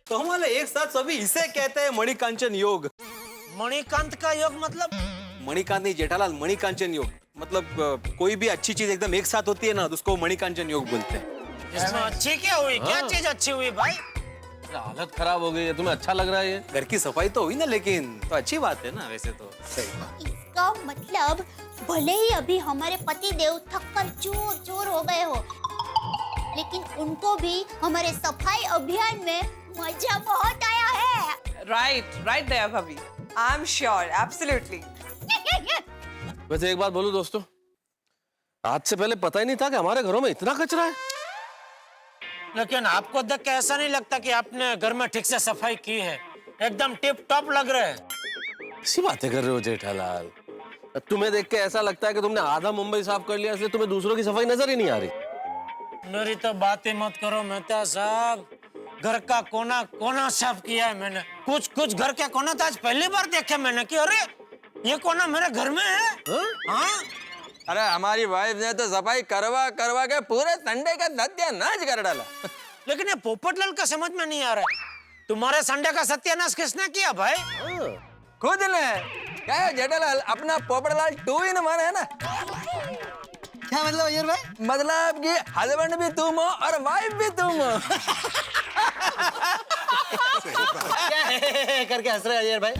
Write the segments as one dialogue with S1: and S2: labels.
S1: तो हमारे एक साथ सभी इसे कहते हैं मणिकांचन योग।
S2: मणिकांत का योग मतलब?
S1: मणिकांत नहीं जेठालाल, मणिकांचन योग मतलब कोई भी अच्छी चीज एकदम एक साथ होती है ना तो उसको मणिकांचन योग बोलते हैं।
S2: इसमें अच्छी क्या हुई? क्या चीज अच्छी हुई भाई?
S3: हालत खराब हो गई है, तुम्हें अच्छा लग रहा है ये?
S1: घर की सफाई तो हुई ना, लेकिन तो अच्छी बात है ना वैसे तो। सही।
S4: इसका मतलब भले ही अभी हमारे पति देव थक कर चूर चूर हो गए हो, लेकिन उनको भी हमारे सफाई अभियान में मजा बहुत आया है।
S5: राइट दया भाभी, आई एम श्योर, एब्सोल्युटली।
S3: वैसे एक बात बोलूं दोस्तों, आज से पहले पता ही नहीं था कि हमारे घरों में इतना कचरा है।
S2: लेकिन आपको देख के ऐसा नहीं लगता कि आपने घर में ठीक से सफाई की है? एकदम टिप टॉप लग रहे हैं।
S3: ऐसी बातें कर रहे हो जेठालाल, तुम्हें देख के ऐसा लगता है कि तुमने आधा मुंबई साफ कर लिया, इसलिए तुम्हें दूसरों की सफाई नजर ही नहीं आ रही।
S2: मेरी तो बात ही मत करो मेहता साहब, घर का कोना कोना साफ किया है मैंने। कुछ घर के कोना तो आज पहली बार देखे मैंने कि अरे ये कोना मेरे घर में है। हाँ?
S6: अरे हमारी वाइफ ने तो सफाई करवा करवा के पूरे संडे का सत्यानाश कर डाला।
S2: लेकिन ये पोपटलाल का समझ में नहीं आ रहा है, तुम्हारे संडे का सत्यानाश किसने किया भाई?
S6: खुद ने। क्या है जेठालाल, अपना पोपटलाल 2 in 1 है ना।
S7: क्या मतलब अय्यर भाई?
S6: मतलब कि हस्बैंड भी तुम हो और वाइफ भी तुम हो।
S7: क्या है करके हंस रहे अय्यर भाई?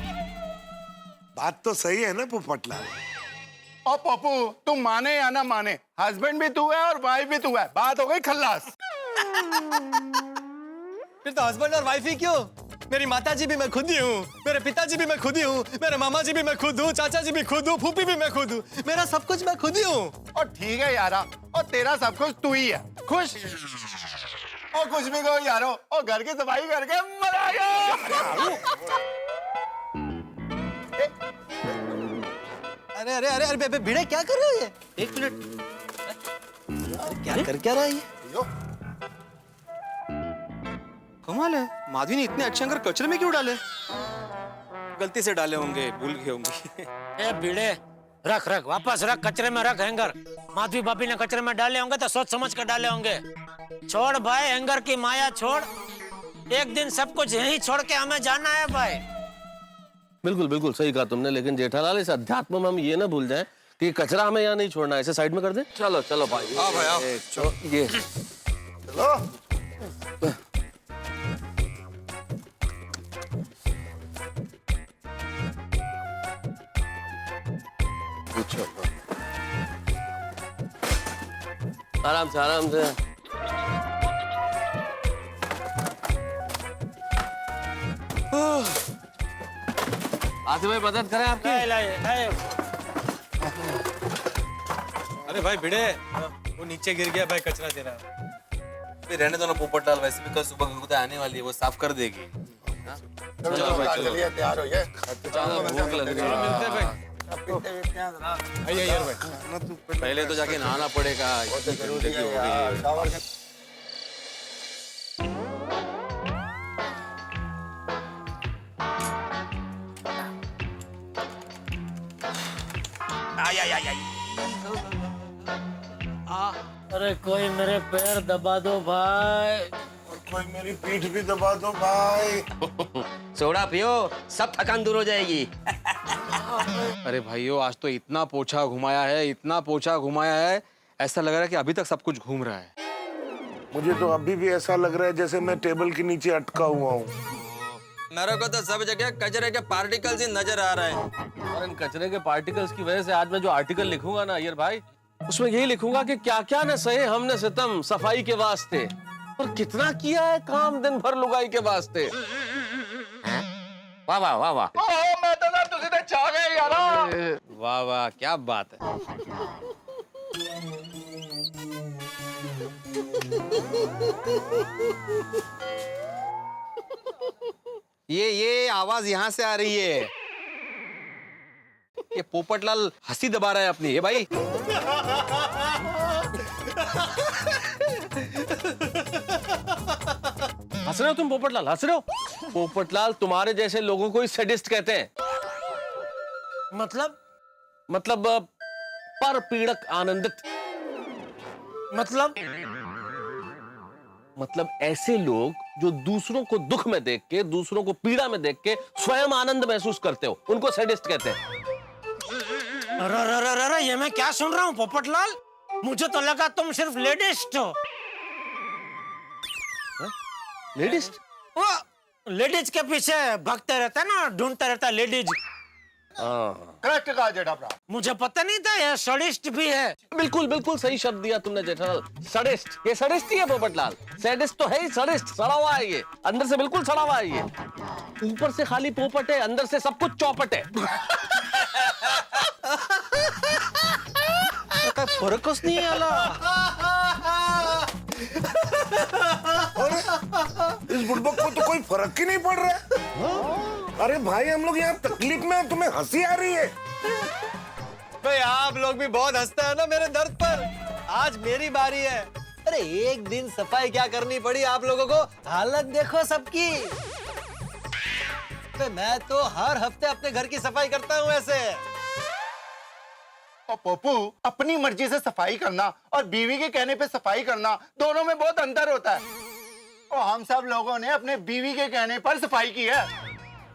S8: बात तो सही है ना पोपटलाल।
S9: और पप्पू, तुम माने या ना माने, हस्बैंड भी तू है और वाइफ भी तू है, बात हो गई खल्लास।
S7: फिर तो हस्बैंड और वाइफ ही क्यों? मेरी माताजी भी मैं खुद ही हूँ, मेरे पिताजी भी मैं खुद ही हूँ, मेरे मामा जी भी मैं खुद हूँ, चाचा जी भी खुद हूँ, फूफी भी मैं खुद हूँ, मेरा सब कुछ मैं खुद ही हूँ।
S9: और ठीक है यारा, और तेरा सब कुछ तू ही है। खुश और कुछ भी कहो यारो, और घर की सफाई करके मजा आ गया।
S7: अरे अरे अरे अरे भिड़े क्या कर रहे हो ये? एक मिनट, क्या कर क्या रहा है ये?
S1: कमाल है, माधवी ने इतने अच्छे अंगर कचरे में क्यों डाले? गलती से डाले होंगे, भूल गए होंगे।
S2: ए भिड़े, रख वापस रख, कचरे में रख हैंगर। माधवी भाभी ने कचरे में डाले होंगे तो सोच समझ कर डाले होंगे। छोड़ भाई हैंगर की माया छोड़, एक दिन सब कुछ यहीं छोड़ के हमें जाना है भाई।
S3: बिल्कुल बिल्कुल सही कहा तुमने, लेकिन जेठालाल इस अध्यात्म में हम ये ना भूल जाएं कि कचरा हमें यहाँ नहीं छोड़ना है, इसे साइड में कर दे। चलो चलो भाई,
S6: आओ भाई आओ।
S3: ये
S9: चलो।
S3: आराम से आराम से। आसिफ भाई मदद करें आपकी?
S1: अरे भाई भिड़े, वो नीचे गिर गया भाई, कचरा दे रहा है। रहने दो ना पोपटलाल, वैसे भी कल सुबह गुरुदा आने वाली है, वो साफ कर देगी।
S9: चलो भाई चलिए, तैयार हो गए।
S3: भूख लग रही है।
S1: मिलते हैं भाई। आइए यार भाई, पहले तो जाके नहाना पड़ेगा, इतनी गंदगी हो गई है।
S2: अरे कोई मेरे पैर दबा दो भाई।
S8: और कोई मेरी पीठ भी दबा दो भाई।
S6: सोडा पियो, सब थकान दूर हो जाएगी।
S1: अरे भाइयों, आज तो इतना पोछा घुमाया है, इतना पोछा घुमाया है, ऐसा लग रहा है कि अभी तक सब कुछ घूम रहा है।
S8: मुझे तो अभी भी ऐसा लग रहा है जैसे मैं टेबल के नीचे अटका हुआ हूँ।
S6: मेरे को तो सब जगह कचरे के पार्टिकल्स ही नजर आ रहे हैं।
S3: और इन कचरे के पार्टिकल्स की वजह से आज मैं जो आर्टिकल लिखूंगा ना अय्यर भाई, उसमें यही लिखूंगा कि क्या क्या न सहे हमने सितम सफाई के वास्ते, और कितना किया है काम दिन भर लुगाई के वास्ते।
S6: वाह वाह वाह वाह।
S9: मैं तो ना तुझे तो चाह गए यारा।
S1: वाह वाह, क्या बात है। ये आवाज यहाँ से आ रही है। ये पोपटलाल हंसी दबा रहा है अपनी। ये भाई
S3: हंस रहे हो तुम पोपटलाल, हंस रहे हो? पोपटलाल, तुम्हारे जैसे लोगों को ही सैडिस्ट कहते हैं। मतलब पर पीड़क आनंदित। मतलब ऐसे लोग जो दूसरों को दुख में देख के, दूसरों को पीड़ा में देख के स्वयं आनंद महसूस करते हो, उनको सैडिस्ट कहते हैं।
S2: अरे ये मैं क्या सुन रहा हूँ पोपटलाल? मुझे तो लगा तुम सिर्फ लेडिस्ट हो।
S3: लेडिस्ट?
S2: वो लेडीज के पीछे भागते रहता है ना, ढूंढता रहता लेडीज।
S9: करेक्ट कहा जेठाभरा।
S2: मुझे पता नहीं था ये सडिस्ट भी है।
S3: बिल्कुल बिल्कुल सही शब्द दिया तुमने जेठालाल, सडिस्ट। ये सडिस्ट ही है पोपटलाल, सैडिस्ट तो है ही, सडिस्ट सड़ा हुआ है ये, अंदर से बिल्कुल सड़ा हुआ है ये। ऊपर से खाली पोपट है, अंदर से सब कुछ चौपट है।
S7: फरकच नहीं आला।
S8: इस बुड़बक को तो कोई फर्क ही नहीं पड़ रहा है। अरे भाई हम लोग यहाँ तकलीफ में हैं, तुम्हें हंसी आ रही है।
S7: भाई आप लोग भी बहुत हंसते हैं ना मेरे दर्द पर। आज मेरी बारी है। अरे एक दिन सफाई क्या करनी पड़ी आप लोगों को, हालत देखो सबकी। मैं तो हर हफ्ते अपने घर की सफाई करता हूँ ऐसे।
S9: और पप्पू, अपनी मर्जी से सफाई करना और बीवी के कहने पे सफाई करना, दोनों में बहुत अंतर होता है। और हम सब लोगों ने अपने बीवी के कहने पर सफाई की है।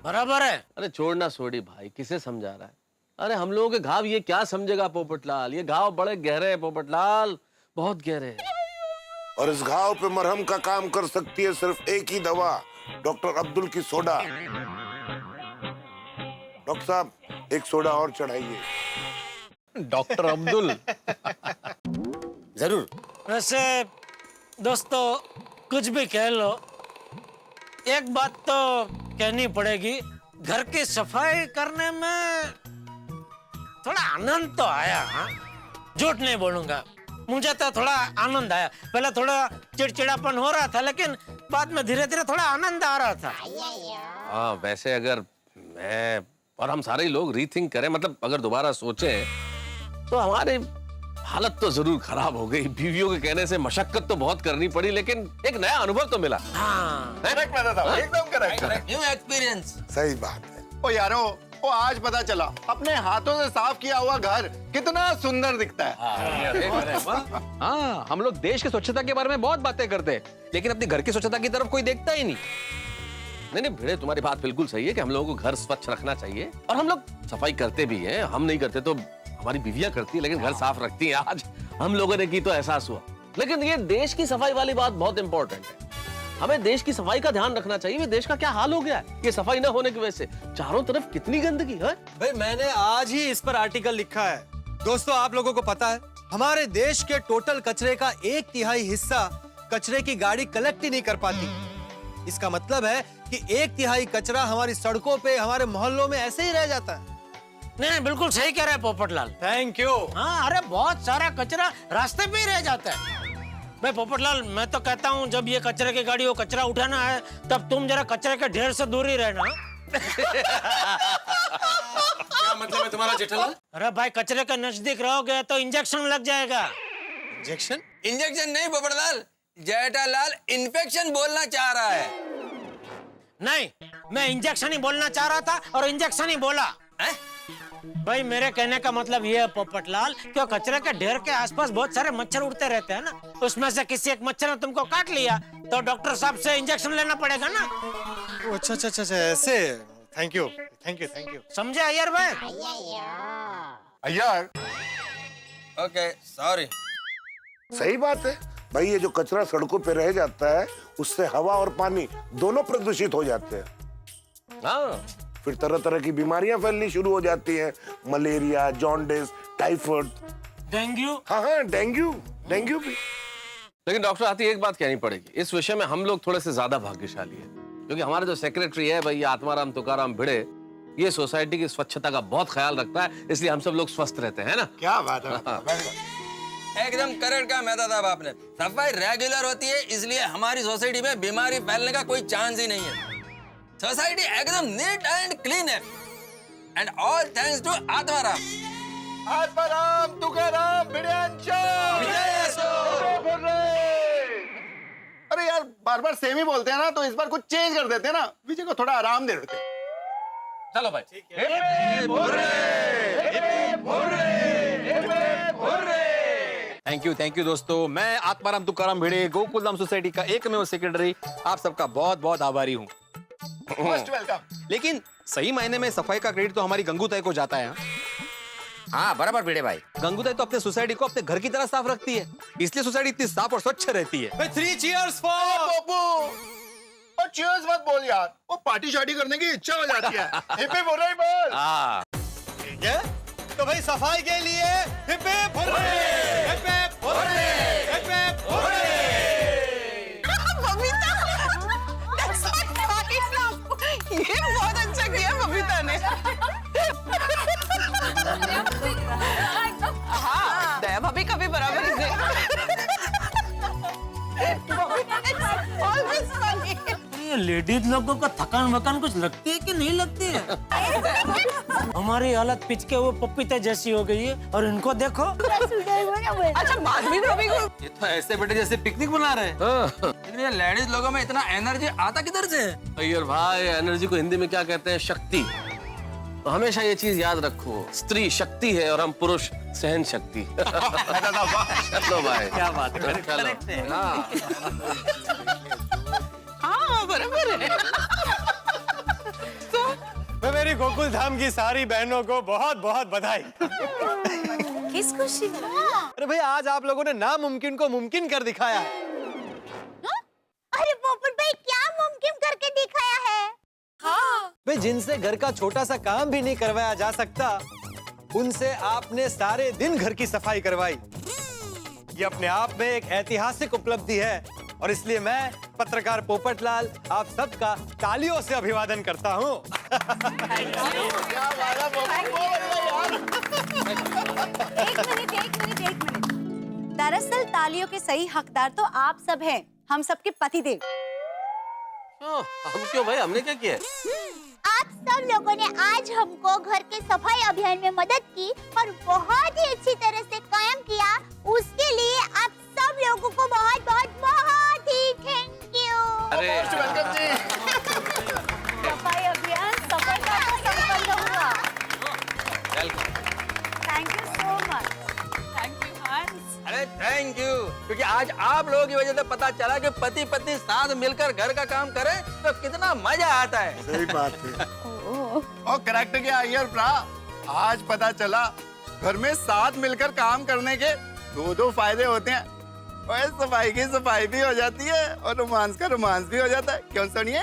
S2: बराबर है।
S3: अरे छोड़ना सोडी भाई, किसे समझा रहा है? अरे हम लोगों के घाव ये क्या समझेगा पोपटलाल, ये घाव बड़े गहरे हैं पोपटलाल, बहुत गहरे हैं।
S8: और इस घाव पे मरहम का काम कर सकती है सिर्फ एक ही दवा, डॉक्टर अब्दुल की सोडा। डॉक्टर साहब एक सोडा और चढ़ाइए।
S9: डॉक्टर अब्दुल।
S2: जरूर। वैसे दोस्तों कुछ भी कह लो, एक बात तो कहनी पड़ेगी, घर की सफाई करने में थोड़ा आनंद तो आया। हाँ? झूठ नहीं बोलूंगा, मुझे तो थोड़ा आनंद आया। पहले थोड़ा चिड़चिड़ापन हो रहा था, लेकिन बाद में धीरे धीरे थोड़ा आनंद आ रहा था।
S3: हाँ वैसे अगर मैं और हम सारे लोग रीथिंक करें, मतलब अगर दोबारा सोचें, तो हमारी हालत तो जरूर खराब हो गई। बीवियों के कहने से मशक्कत तो बहुत करनी पड़ी, लेकिन एक नया अनुभव तो मिला।
S2: हाँ।
S9: करेक्ट मैंने था, एकदम करेक्ट।
S6: New experience.
S8: सही बात है।
S9: ओ यारो, ओ आज पता चला अपने हाथों से साफ किया हुआ घर कितना सुंदर दिखता है।
S6: हाँ, हम लोग देश की स्वच्छता के बारे में बहुत बातें करते हैं, लेकिन अपनी घर की स्वच्छता की तरफ कोई देखता ही नहीं।
S3: नहीं भिड़े, तुम्हारी बात बिल्कुल सही है कि हम लोगों को घर स्वच्छ रखना चाहिए, और हम लोग सफाई करते भी हैं। हम नहीं करते तो हमारी बीवियां करती है, लेकिन घर साफ रखती हैं। आज हम लोगों ने की तो एहसास हुआ। लेकिन ये देश की सफाई वाली बात बहुत इंपॉर्टेंट है। हमें देश की सफाई का ध्यान रखना चाहिए। ये देश का क्या हाल हो गया है ये सफाई न होने की वजह से, चारों तरफ कितनी गंदगी है।
S7: भाई मैंने आज ही इस पर आर्टिकल लिखा है। दोस्तों आप लोगों को पता है, हमारे देश के टोटल कचरे का 1/3 हिस्सा कचरे की गाड़ी कलेक्ट ही नहीं कर पाती। इसका मतलब है कि 1/3 कचरा हमारी सड़कों पे, हमारे मोहल्लों में ऐसे ही रह जाता है।
S2: नहीं बिल्कुल सही कह रहे हैं पोपटलाल।
S7: Thank you.
S2: हाँ, अरे बहुत सारा कचरा रास्ते पे ही रह जाता है। भाई पोपटलाल, मैं तो कहता हूँ जब ये कचरे की गाड़ी वो कचरा उठाना है, तब तुम जरा कचरे के ढेर से दूर ही रहना।
S1: क्या मतलब है तुम्हारा जेठालाल?
S2: अरे भाई कचरे के नजदीक रहोगे तो इंजेक्शन लग जाएगा।
S7: इंजेक्शन?
S6: इंजेक्शन नहीं पोपटलाल, जेठालाल इन्फेक्शन बोलना चाह रहा है।
S2: नहीं, मैं इंजेक्शन ही बोलना चाह रहा था और इंजेक्शन ही बोला। भाई मेरे कहने का मतलब ये है पोपटलाल, कि कचरे के ढेर के आसपास बहुत सारे मच्छर उड़ते रहते हैं ना, उसमें से किसी एक मच्छर ने तुमको काट लिया तो डॉक्टर साहब से इंजेक्शन लेना पड़ेगा ना।
S7: अच्छा अच्छा अच्छा ऐसे। Thank you thank you thank you.
S2: समझे अय्यर भाई?
S9: अय्यर।
S6: Okay sorry.
S8: सही बात है भाई, ये जो कचरा सड़कों पे रह जाता है उससे हवा और पानी दोनों प्रदूषित हो जाते हैं।
S3: हाँ,
S8: फिर तरह तरह की बीमारियां फैलनी शुरू हो जाती हैं, मलेरिया, जॉन्डिस, टाइफाइड,
S2: डेंगू।
S8: हाँ डेंगू भी।
S3: लेकिन डॉक्टर आती एक बात कहनी पड़ेगी, इस विषय में हम लोग थोड़े से ज्यादा भाग्यशाली हैं, क्योंकि हमारे जो सेक्रेटरी है भैया आत्माराम तुकाराम भिड़े, ये सोसाइटी की स्वच्छता का बहुत ख्याल रखता है, इसलिए हम सब लोग स्वस्थ रहते हैं ना।
S9: क्या बात है।
S6: एकदम करेक्ट कहा मेहता साहब आपने। सफाई रेगुलर होती है, इसलिए हमारी सोसाइटी में बीमारी फैलने का कोई चांस ही नहीं है। सोसाइटी एकदम नीट एंड क्लीन है, and all thanks to Atmaram.
S9: Atmaram Tukaram Bhide. अरे यार बार बार सेम ही बोलते हैं ना, तो इस बार कुछ चेंज कर देते हैं ना, विजय को थोड़ा आराम दे देते हैं।
S3: चलो भाई।
S6: थैंक यू दोस्तों। मैं आत्माराम तुकाराम भिड़े, गोकुलधाम सोसाइटी का एकमेव सेक्रेटरी, आप सबका बहुत बहुत आभारी हूँ।
S9: Most welcome.
S6: लेकिन सही मायने में सफाई का क्रेडिट तो हमारी गंगूताई को जाता है।
S10: हाँ बराबर भिड़े भाई।
S6: गंगूताई तो अपने सोसाइटी को अपने घर की तरह साफ रखती है, इसलिए सोसाइटी इतनी साफ और स्वच्छ रहती है।
S7: भाई 3 cheers for
S9: पप्पू और चीयर्स मत बोल यार, वो पार्टी शार्टी करने की इच्छा हो जाती है। हिप हिप हुर्रे बोल।
S3: हाँ
S7: ठीक है, तो भाई सफाई के लिए hip hip hurray, hip hip hurray, hip hip hurray.
S5: ये बहुत अच्छा किया बबीता ने। हाँ, दया भाभी का भी बराबर ही
S2: ये लेडीज लोगों को थकान वकान कुछ लगती है कि नहीं लगती है? हमारी हालत पिचके हुए पपीते जैसी हो गई है और इनको देखो।
S5: अच्छा माधवी भाभी को
S6: ये तो ऐसे बेटे जैसे पिकनिक बना रहे हैं। लेकिन ये लेडीज लोगों में इतना एनर्जी आता किधर से है?
S3: अय्यर भाई, एनर्जी को हिंदी में क्या कहते हैं? शक्ति। तो हमेशा ये चीज याद रखो, स्त्री शक्ति है और हम पुरुष सहन शक्ति। चलो भाई,
S2: क्या बात है,
S3: चलो। हाँ।
S5: हाँ बराबर है।
S7: मैं मेरी गोकुल धाम की सारी बहनों को बहुत बहुत बधाई।
S4: किस खुशी में?
S7: अरे भाई, आज आप लोगों ने नामुमकिन को मुमकिन कर दिखाया है।
S4: अरे पोपट भाई, क्या मुमकिन करके दिखाया है?
S7: भाई, जिनसे घर का छोटा सा काम भी नहीं करवाया जा सकता, उनसे आपने सारे दिन घर की सफाई करवाई। ये अपने आप में एक ऐतिहासिक उपलब्धि है और इसलिए मैं पत्रकार पोपटलाल आप सबका तालियों से अभिवादन करता हूँ।
S11: एक मिनट। दरअसल तालियों के सही हकदार तो आप सब हैं, हम सबके पतिदेव।
S3: हम क्यों भाई, हमने क्या किया?
S4: आप सब लोगों ने आज हमको घर के सफाई अभियान में मदद की और बहुत ही अच्छी तरह से कायम किया। उसके लिए आप सब लोगों को बहुत बहुत बहुत ही थैंक यू।
S3: अरे
S9: वेलकम जी।
S11: सफाई अभियान सफलता से संपन्न हुआ। Thank you so much.
S5: Thank you हंस।
S6: अरे थैंक यू, क्योंकि आज आप लोगों की वजह से पता चला कि पति पत्नी साथ मिलकर घर का काम करें तो कितना मजा आता है।
S8: सही बात है।
S9: और करेक्ट क्या अय्यर भ्रा, आज पता चला घर में साथ मिलकर काम करने के दो फायदे होते हैं। और सफाई की सफाई भी हो जाती है और रोमांस का रोमांस भी हो जाता है। क्यों सुनिए?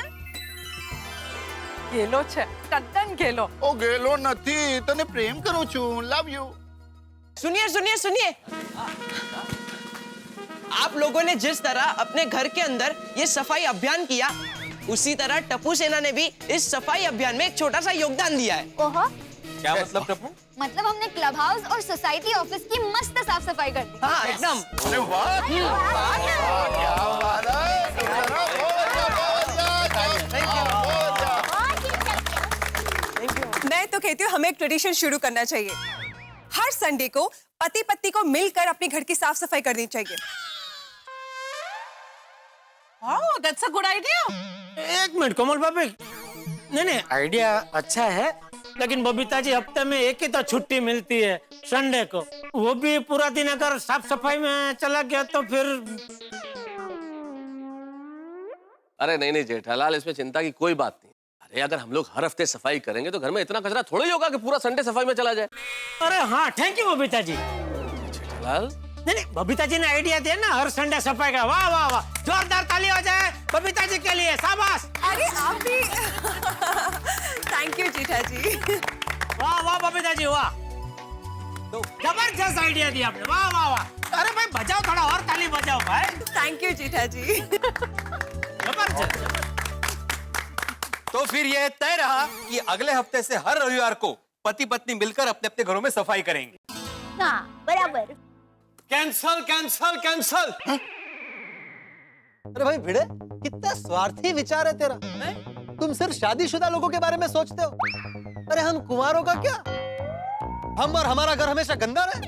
S5: गेलो छे, तद्दन गेलो।
S9: ओ गेलो नथी, तने प्रेम करू छू, लव यू।
S12: सुनिए। आप लोगों ने जिस तरह अपने घर के अंदर ये सफाई अभियान किया, उसी तरह टप्पू सेना ने भी इस सफाई अभियान में एक छोटा सा योगदान दिया है।
S4: ओहो,
S6: क्या मतलब टप्पू?
S11: मतलब हमने क्लब हाउस और सोसाइटी ऑफिस की मस्त साफ सफाई कर दी।
S12: हाँ एकदम।
S9: अरे वाह, क्या बात है।
S5: मैं तो कहती हूँ हमें एक ट्रेडिशन शुरू करना चाहिए। हर संडे को पति पत्नी को मिलकर अपने घर की साफ सफाई करनी चाहिए।
S12: वाह, दैट्स अ गुड आइडिया।
S2: एक मिनट कोमल भाभी, नहीं आइडिया अच्छा है, लेकिन बबीता जी हफ्ते में एक ही तो छुट्टी मिलती है, संडे को। वो भी पूरा दिन अगर साफ सफाई में चला गया तो फिर।
S3: अरे नहीं जेठालाल, इसमें चिंता की कोई बात नहीं। अरे अगर हम लोग हर हफ्ते सफाई करेंगे तो घर में इतना कचरा थोड़ा ही होगा कि पूरा संडे सफाई में चला जाए।
S2: अरे हाँ, थैंक यू बबीता जी।
S3: जेठालाल,
S2: नहीं, बबीता जी ने आइडिया दिया ना हर संडे सफाई का। वाह वाह वाह, जोरदार ताली हो जाए बबीता जी के लिए, शाबाश।
S5: अरे आप भी। थैंक यू जीठा जी।
S2: वाह वाह बबीता जी, वाह, तो जबरदस्त आइडिया दिया आपने, वाह वाह वाह। अरे भाई बजाओ, थोड़ा और ताली बजाओ भाई।
S5: थैंक यू जीठा जी।
S2: जबरदस्त।
S6: तो फिर ये तय रहा कि अगले हफ्ते से हर रविवार को पति पत्नी मिलकर अपने अपने घरों में सफाई करेंगे।
S4: हाँ बराबर।
S7: Cancel cancel cancel. अरे भाई भिड़े, कितना स्वार्थी विचार है तेरा। तुम सिर्फ शादीशुदा लोगों के बारे में सोचते हो। अरे हम कुंवारों का क्या? हम और हमारा घर हमेशा गंदा रहे।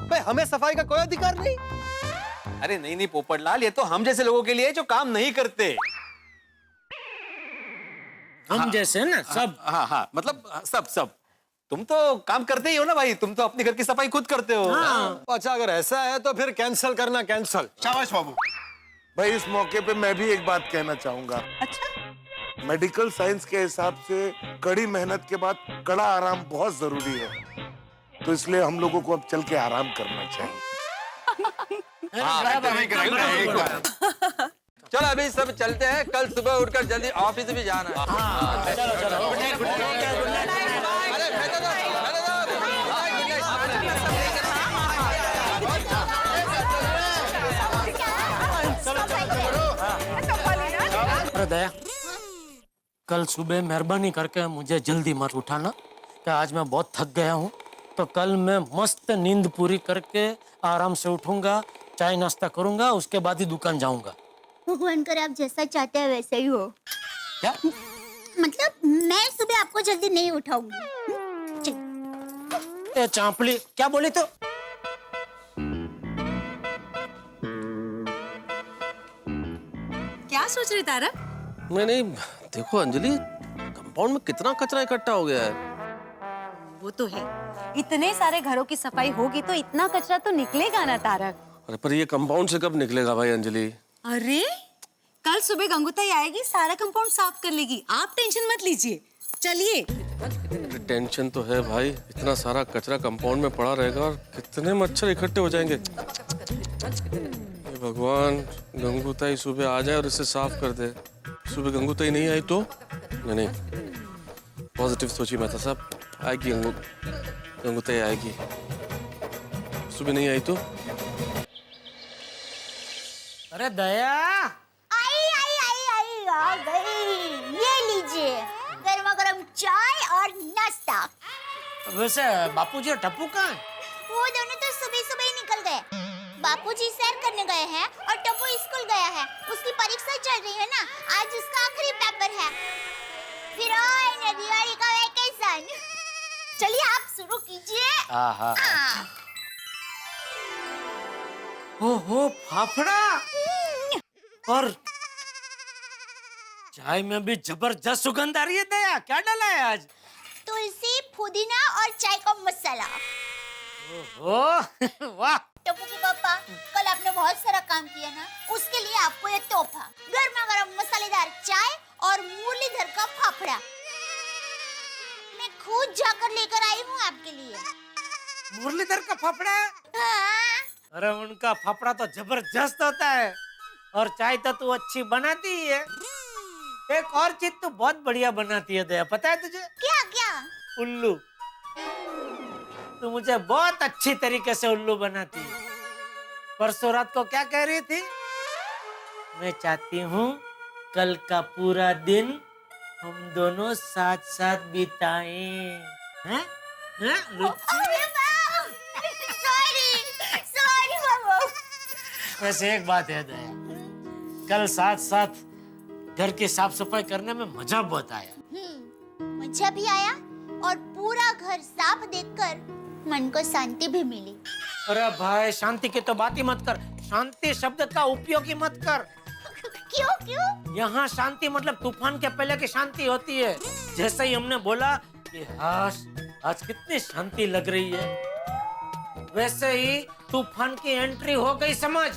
S7: भाई हमें सफाई का कोई अधिकार नहीं।
S6: अरे नहीं पोपटलाल, ये तो हम जैसे लोगों के लिए जो काम नहीं करते।
S2: हम जैसे ना सब।
S6: हाँ मतलब सब।
S7: तुम तो काम करते ही हो ना भाई, तुम तो अपने घर की सफाई खुद करते हो। अच्छा अगर ऐसा है तो फिर कैंसिल करना, कैंसिल।
S9: शाबाश बाबू।
S8: भाई इस मौके पे मैं भी एक बात कहना चाहूंगा।
S11: अच्छा,
S8: मेडिकल साइंस के हिसाब से कड़ी मेहनत के बाद कड़ा आराम बहुत जरूरी है, तो इसलिए हम लोगों को अब चल के आराम करना चाहिए।
S6: चलो अभी सब चलते हैं, कल सुबह उठकर जल्दी ऑफिस भी जाना है।
S2: चलो चलो
S6: अरे भेजो दो, भेजो दो। Bye, good night.
S2: अरे दया, कल सुबह मेहरबानी करके मुझे जल्दी मत उठाना, कि आज मैं बहुत थक गया हूँ। तो कल मैं मस्त नींद पूरी करके आराम से उठूंगा, चाय नाश्ता करूंगा, उसके बाद ही दुकान जाऊंगा।
S4: भगवान करे आप जैसा चाहते हैं वैसे ही हो।
S2: क्या?
S4: मतलब मैं सुबह आपको जल्दी नहीं उठाऊंगी।
S2: ए चांपली, क्या बोली तो?
S11: क्या सोच रही तारा?
S3: नहीं, देखो अंजलि, कंपाउंड में कितना कचरा इकट्ठा हो गया है।
S11: वो तो है, इतने सारे घरों की सफाई होगी तो इतना कचरा तो निकलेगा ना तारक।
S3: अरे पर ये कंपाउंड से कब निकलेगा भाई अंजलि?
S11: अरे कल सुबह गंगूताई आएगी, सारा कंपाउंड साफ कर लेगी, आप टेंशन मत लीजिए। चलिए।
S3: टेंशन तो है भाई, इतना सारा कचरा कंपाउंड में पड़ा रहेगा और कितने मच्छर इकट्ठे हो जाएंगे। भगवान, गंगूताई सुबह आ जाए और इसे साफ कर दे। सुबह गंगूताई नहीं आई तो? नहीं, पॉजिटिव सोचिए मेहता साहब, आएगी गंगूताई आएगी। सुबह नहीं आई तो?
S2: अरे दया,
S4: आई आ गई। ये लीजिए गर्मा गर्म चाय और नाश्ता।
S2: वैसे बापूजी और टप्पू कहाँ हैं?
S4: वो दोनों तो सुबह सुबह ही निकल गए। बापूजी सैर करने गए हैं और टप्पू स्कूल गया है। उसकी परीक्षा चल रही है ना, आज उसका आखिरी पेपर है। फिर आएंगे दिवाली का वेकेशन। चलिए आप शुरू कीजिए।
S2: हाँ। ओहो फाफड़ा, और चाय में भी जबरदस्त सुगंध आ रही है। दया, क्या डाला है आज?
S4: तुलसी, पुदीना और चाय का मसाला।
S2: ओहो वाह।
S4: टप्पू के पापा, कल आपने बहुत सारा काम किया ना, उसके लिए आपको ये तोहफा, गर्मा गर्म मसालेदार चाय और मुरलीधर का फाफड़ा। मैं खुद जाकर लेकर आई हूँ आपके लिए।
S2: मुरलीधर का फाफड़ा?
S4: हाँ।
S2: अरे उनका फाफड़ा तो जबरदस्त होता है, और चाय तो तू अच्छी बनाती ही है। एक और चीज तो बहुत बढ़िया बनाती है दया, पता है तुझे?
S4: क्या क्या?
S2: उल्लू। तू मुझे बहुत अच्छी तरीके से उल्लू बनाती है। परसों रात को क्या कह रही थी? मैं चाहती हूँ कल का पूरा दिन हम दोनों साथ साथ बिताएं। हैं?
S4: सॉरी बाबू।
S2: वैसे एक बात है दया, कल साथ साथ घर की साफ सफाई करने में मजा बहुत आया।
S4: मजा भी आया और पूरा घर साफ देखकर मन को शांति भी मिली।
S2: अरे भाई, शांति की तो बात ही मत कर, शांति शब्द का उपयोग ही मत कर।
S4: क्यों?
S2: यहाँ शांति मतलब तूफान के पहले की शांति होती है। जैसे ही हमने बोला कि आज कितनी शांति लग रही है, वैसे ही तूफान की एंट्री हो गई, समझ।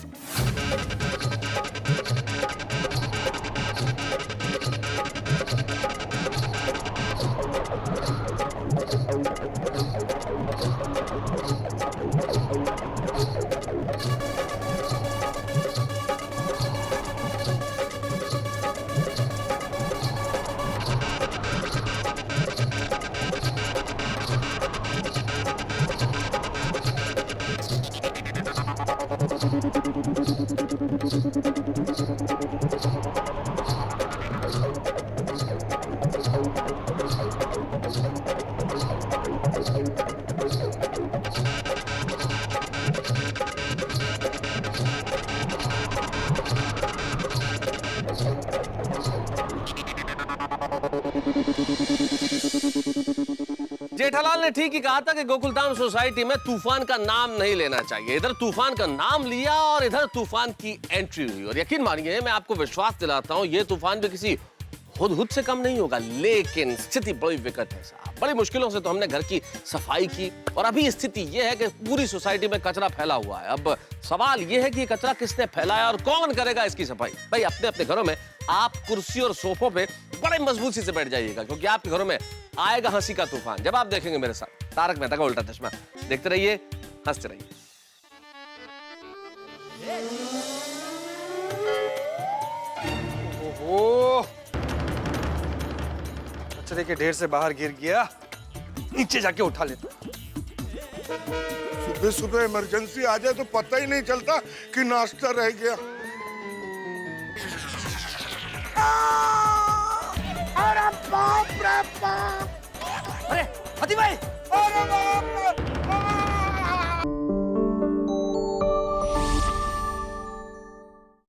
S3: जेठालाल ने ठीक ही कहा था कि गोकुलधाम सोसाइटी में तूफान का नाम नहीं लेना चाहिए। इधर तूफान का नाम लिया और इधर तूफान की एंट्री हुई, और यकीन मानिए मैं आपको विश्वास दिलाता हूं ये तूफान भी किसी हुदहुद से कम नहीं होगा, लेकिन स्थिति बड़ी विकट है साहब। बड़ी मुश्किलों से तो हमने घर की सफाई की और अभी स्थिति ये है कि पूरी सोसाइटी में कचरा फैला हुआ है। अब सवाल ये है कि ये कचरा किसने फैलाया और कौन करेगा इसकी सफाई। भाई अपने अपने घरों में आप कुर्सी और सोफों पे बड़े मजबूती से बैठ जाइएगा, क्योंकि आपके घरों में आएगा हंसी का तूफान जब आप देखेंगे मेरे साथ तारक मेहता का उल्टा चश्मा। देखते रहिए, हंसते रहिए।
S7: ओहो, कचरे के ढेर से बाहर गिर गया, नीचे जाके उठा लेता।
S8: सुबह सुबह इमरजेंसी आ जाए तो पता ही नहीं चलता कि नाश्ता रह गया।